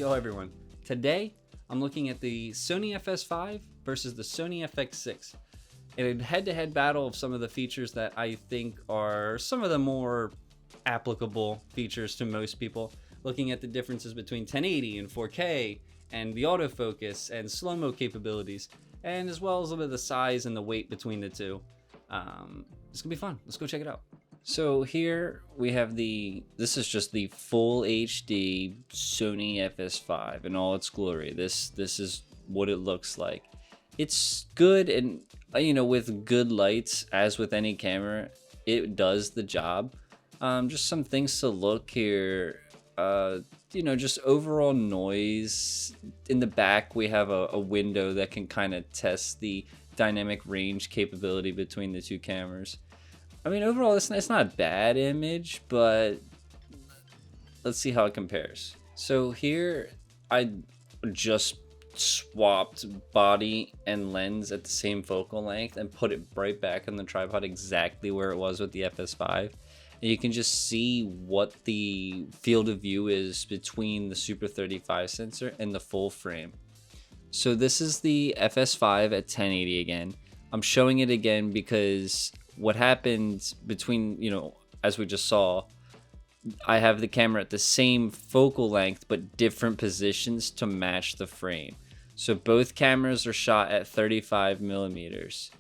Yo everyone, today I'm looking at the Sony FS5 versus the Sony FX6 in a head-to-head battle of some of the features that I think are some of the more applicable features to most people, looking at the differences between 1080 and 4K and the autofocus and slow-mo capabilities, and as well as a little bit of the size and the weight between the two. It's gonna be fun. Let's go check it out. So here we have this is just the full HD Sony FS5 in all its glory. This is what it looks like. It's good, and with good lights, as with any camera, it does the job. Just some things to look here. Just overall noise. In the back we have a window that can kind of test the dynamic range capability between the two cameras. I mean, overall, it's not a bad image, but let's see how it compares. So here, I just swapped body and lens at the same focal length and put it right back on the tripod exactly where it was with the FS5. And you can just see what the field of view is between the Super 35 sensor and the full frame. So this is the FS5 at 1080 again. I'm showing it again because what happened between, as we just saw, I have the camera at the same focal length but different positions to match the frame. So both cameras are shot at 35 millimeters.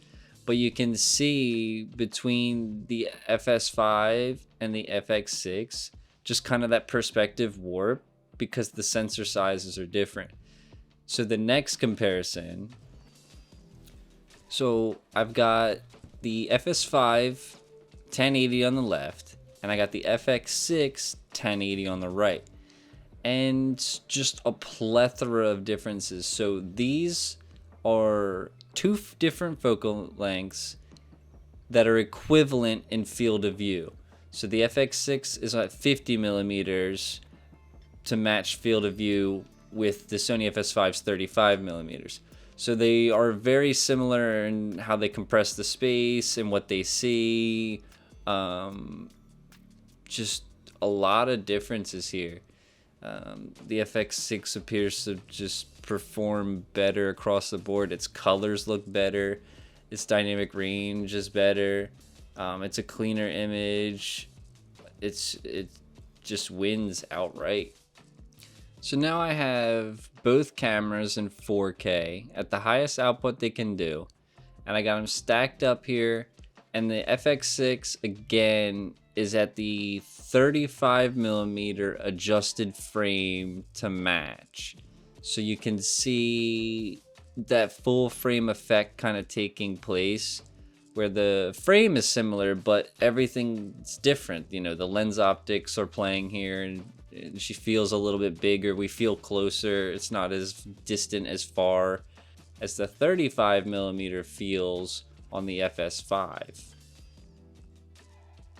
But you can see between the FS5 and the FX6, just kind of that perspective warp because the sensor sizes are different. So the next comparison, so I've got the FS5 1080 on the left, and I got the FX6 1080 on the right, and just a plethora of differences. So these are two different focal lengths that are equivalent in field of view. So the FX6 is at 50 millimeters to match field of view with the Sony FS5's 35 millimeters. So they are very similar in how they compress the space and what they see. Just a lot of differences here. The FX6 appears to just perform better across the board. Its colors look better. Its dynamic range is better. It's a cleaner image. It just wins outright. So now I have both cameras in 4K at the highest output they can do, and I got them stacked up here, and the FX6 again is at the 35 millimeter adjusted frame to match. So you can see that full frame effect kind of taking place where the frame is similar but everything's different. The lens optics are playing here, and she feels a little bit bigger. We feel closer. It's not as distant as far as the 35 millimeter feels on the FS5.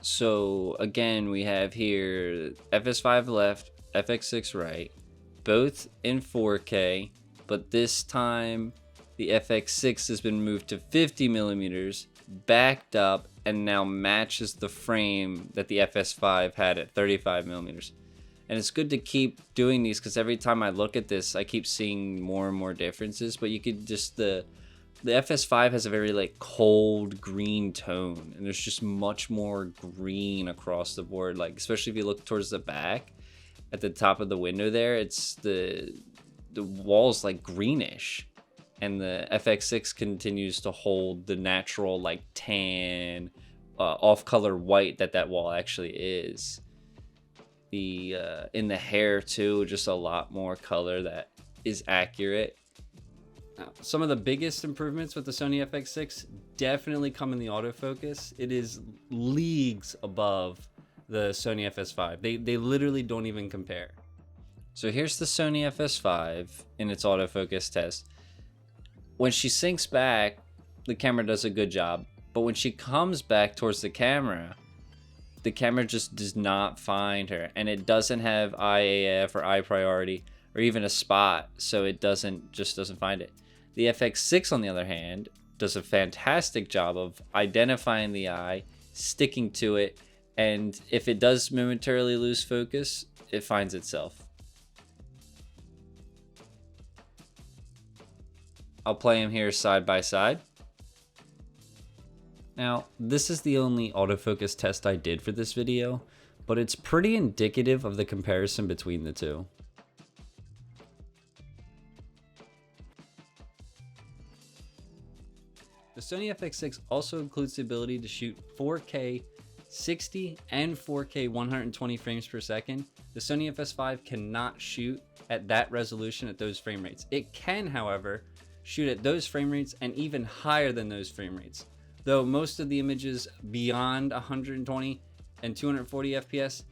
So again, we have here FS5 left, FX6 right, both in 4K, but this time the FX6 has been moved to 50 millimeters, backed up, and now matches the frame that the FS5 had at 35 millimeters. And it's good to keep doing these because every time I look at this, I keep seeing more and more differences. But you could just, the FS5 has a very cold green tone, and there's just much more green across the board. Especially if you look towards the back at the top of the window there, it's the wall's greenish, and the FX6 continues to hold the natural tan, off-color white that wall actually is. In the hair too, just a lot more color that is accurate. Now, some of the biggest improvements with the Sony FX6 definitely come in the autofocus. It is leagues above the Sony FS5. They literally don't even compare. So here's the Sony FS5 in its autofocus test. When she sinks back, the camera does a good job, but when she comes back towards the camera just does not find her, and it doesn't have IAF or eye priority or even a spot, so it doesn't find it. The FX6 on the other hand does a fantastic job of identifying the eye, sticking to it, and if it does momentarily lose focus, it finds itself. I'll play them here side by side. Now, this is the only autofocus test I did for this video, but it's pretty indicative of the comparison between the two. The Sony FX6 also includes the ability to shoot 4K 60 and 4K 120 frames per second. The Sony FS5 cannot shoot at that resolution at those frame rates. It can, however, shoot at those frame rates and even higher than those frame rates, though most of the images beyond 120 and 240 FPS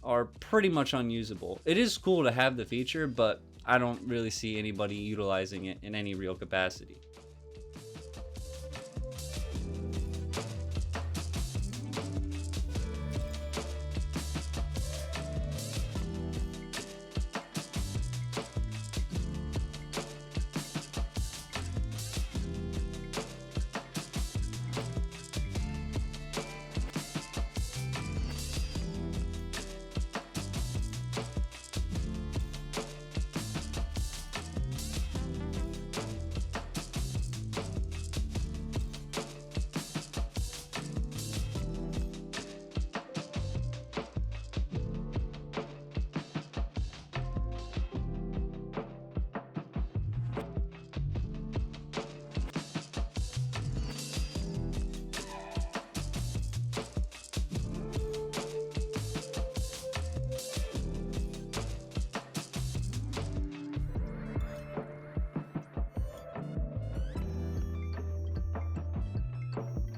are pretty much unusable. It is cool to have the feature, but I don't really see anybody utilizing it in any real capacity.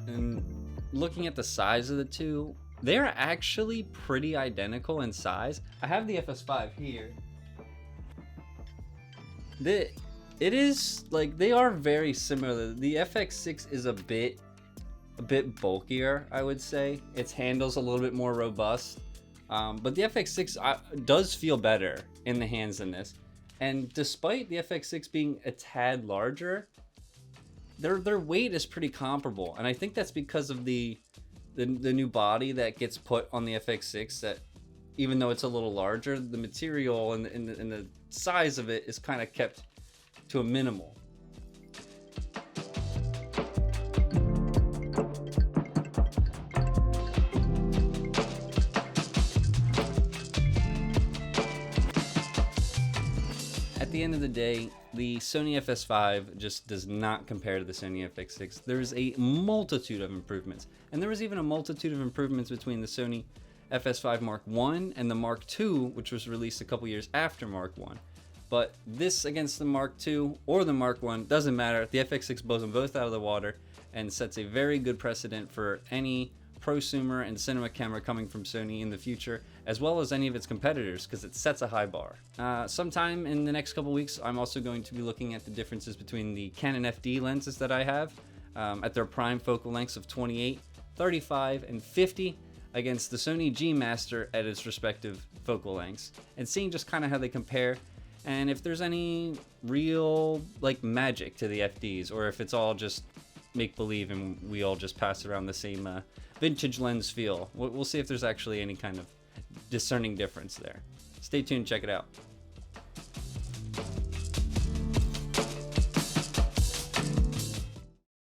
And looking at the size of the two, they're actually pretty identical in size. I have the FS5 here. It is like they are very similar. The FX6 is a bit bulkier, I would say. Its handle's a little bit more robust, but the FX6 does feel better in the hands than this. And despite the FX6 being a tad larger, their weight is pretty comparable, and I think that's because of the new body that gets put on the FX6. That even though it's a little larger, the material and the size of it is kind of kept to a minimal. At the end of the day, the Sony FS5 just does not compare to the Sony FX6. There's a multitude of improvements, and there was even a multitude of improvements between the Sony FS5 Mark I and the Mark II, which was released a couple years after Mark I. But this against the Mark II or the Mark I doesn't matter. The FX6 blows them both out of the water and sets a very good precedent for any prosumer and cinema camera coming from Sony in the future, as well as any of its competitors, because it sets a high bar. Sometime in the next couple weeks, I'm also going to be looking at the differences between the Canon FD lenses that I have at their prime focal lengths of 28, 35, and 50 against the Sony G Master at its respective focal lengths, and seeing just kind of how they compare, and if there's any real like magic to the FDs, or if it's all just make-believe and we all just pass around the same vintage lens feel. We'll see if there's actually any kind of discerning difference there. Stay tuned, check it out.